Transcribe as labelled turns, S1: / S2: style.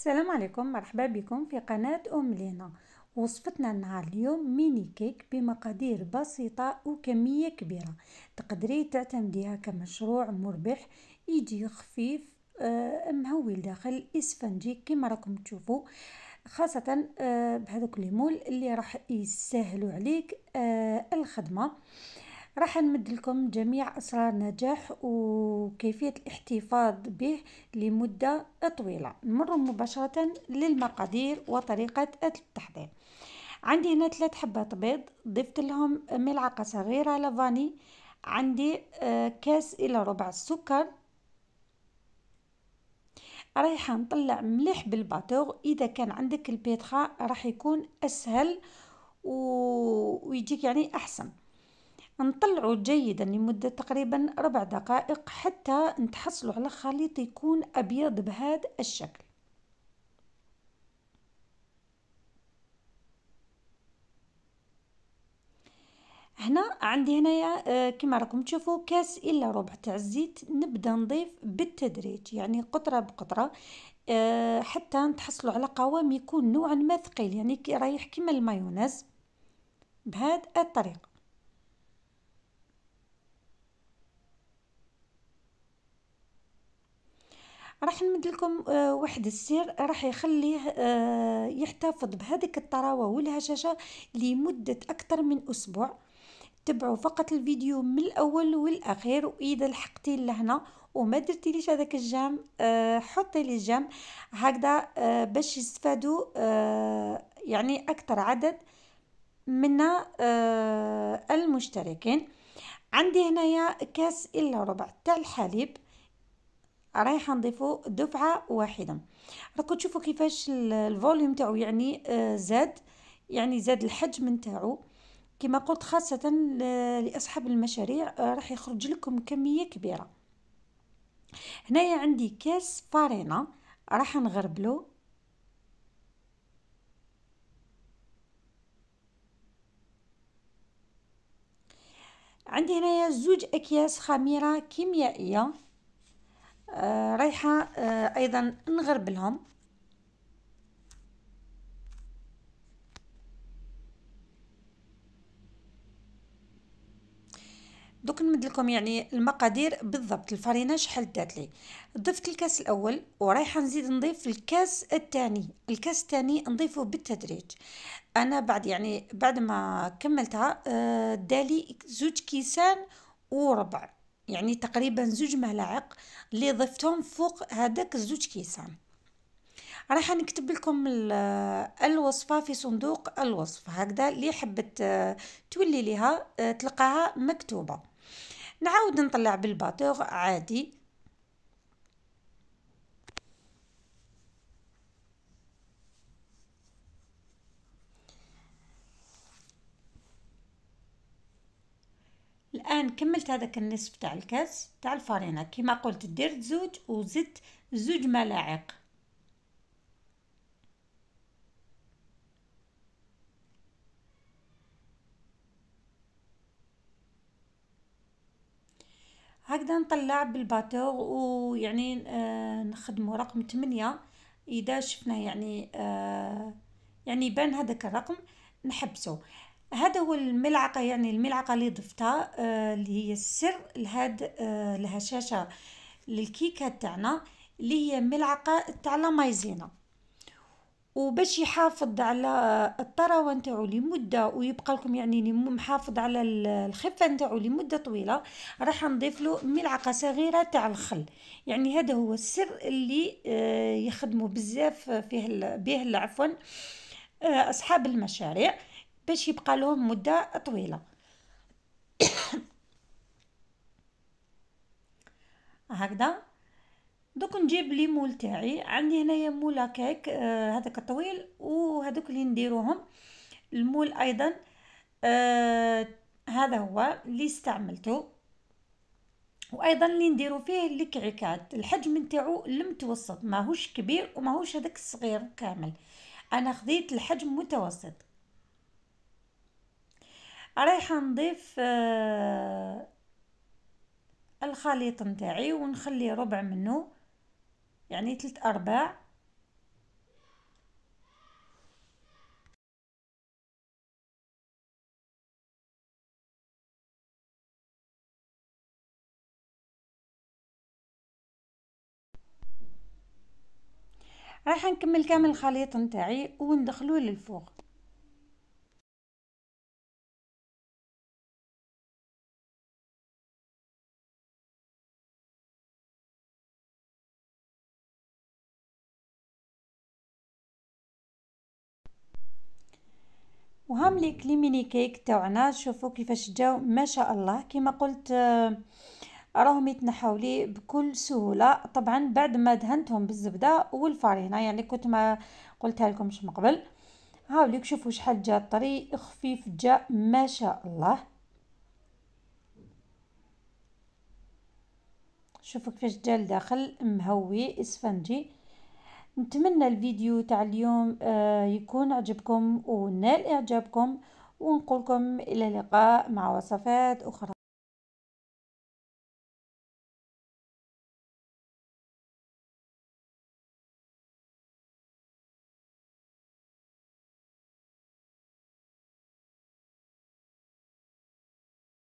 S1: السلام عليكم، مرحبا بكم في قناة لينا. وصفتنا النهار اليوم ميني كيك بمقادير بسيطة وكمية كبيرة. تقدري تعتمديها كمشروع مربح، يجي خفيف مهول داخل اسفنجي كما راكم تشوفوا، خاصة بهذوك ليمول اللي راح يسهلوا عليك الخدمة. راح نمد لكم جميع أسرار نجاح وكيفية الاحتفاظ به لمدة طويلة. نمر مباشرة للمقادير وطريقة التحضير. عندي هنا 3 حبات بيض، ضفت لهم ملعقة صغيرة لافاني، عندي كاس إلى ربع السكر. رايحة نطلع مليح بالباتوغ، إذا كان عندك البيتخا راح يكون أسهل ويجيك يعني أحسن. نطلعه جيدا لمدة تقريبا 4 دقائق حتى نتحصلوا على خليط يكون أبيض بهذا الشكل. هنا عندي هنايا كما راكم تشوفوا كاس إلا ربع تاع الزيت. نبدأ نضيف بالتدريج يعني قطرة بقطرة حتى نتحصلوا على قوام يكون نوعا ما ثقيل، يعني رايح كما المايونيز بهذه الطريقة. راح نمد لكم واحد السر راح يخليه يحتفظ بهذيك الطراوة والهشاشة لمدة أكثر من أسبوع. تبعوا فقط الفيديو من الأول والأخير، وإذا لحقتي لهنا وما درتي ليش هذاك الجام حطي لي الجام هكذا باش يستفادوا يعني أكثر عدد من المشتركين. عندي هنايا كاس إلا ربع تاع الحليب، رايحه نضيفو دفعه واحده. راكم تشوفوا كيفاش الفوليوم تاعو يعني زاد، يعني زاد الحجم نتاعو كما قلت، خاصه لاصحاب المشاريع راح يخرج لكم كميه كبيره. هنايا عندي كاس فارينه راح نغربلو. عندي هنايا 2 اكياس خميره كيميائيه رايحه ايضا نغربلهم. دوك نمد لكم يعني المقادير بالضبط. الفرينه شحال دات لي. ضفت الكاس الاول ورايحه نزيد نضيف الكاس الثاني. الكاس الثاني نضيفه بالتدريج. انا بعد يعني بعد ما كملتها دالي 2 كيسان وربع، يعني تقريبا 2 ملاعق اللي ضفتهم فوق هذاك 2 كيسان. راح نكتب لكم الوصفة في صندوق الوصف، هكذا اللي حبت تولي لها تلقاها مكتوبة. نعاود نطلع بالباتوغ عادي. الآن كملت هذاك النصف تاع الكاس تاع الفارينة كما قلت، درت 2 وزدت 2 ملاعق. هكذا نطلع بالباتوغ ويعني نخدمو رقم 8. إذا شفنا يعني يعني يبان هذاك الرقم نحبسه. هذا هو الملعقة، يعني الملعقة اللي ضفتها اللي هي السر لهاد الهشاشة للكيكة تاعنا، اللي هي ملعقة تاع لا مايزينا. وباش يحافظ على الطراوه نتاعو لمده ويبقى لكم يعني محافظ على الخفه نتاعو لمده طويله، راح نضيف له ملعقه صغيره تاع الخل. يعني هذا هو السر اللي يخدموا بزاف فيه به عفوا اصحاب المشاريع باش يبقى لهم مده طويله. هكذا دوك نجيب لي مول تاعي. عندي هنايا مولا كيك هذاك الطويل، وهذوك اللي نديروهم المول ايضا هذا هو اللي استعملته. وايضا اللي نديرو فيه الكعكات الحجم نتاعو المتوسط، ماهوش كبير وماهوش هذاك الصغير كامل، انا خديت الحجم متوسط. رايحه نضيف الخليط نتاعي ونخلي ربع منه، يعني 3/4. راح نكمل كامل الخليط نتاعي وندخلوه للفوغ. وهم ليك لي ميني كيك تاعنا، شوفوا كيفاش جاو ما شاء الله. كما قلت راهم يتنحوا لي بكل سهوله، طبعا بعد ما دهنتهم بالزبده والفرينه، يعني كنت ما قلتها لكمش من قبل. هاوليك شوفوا شحال جا طري خفيف، جا ما شاء الله. شوفوا كيفاش جا لداخل مهوي اسفنجي. نتمنى الفيديو تاع اليوم يكون عجبكم ونال اعجابكم، ونقولكم الى اللقاء مع وصفات اخرى.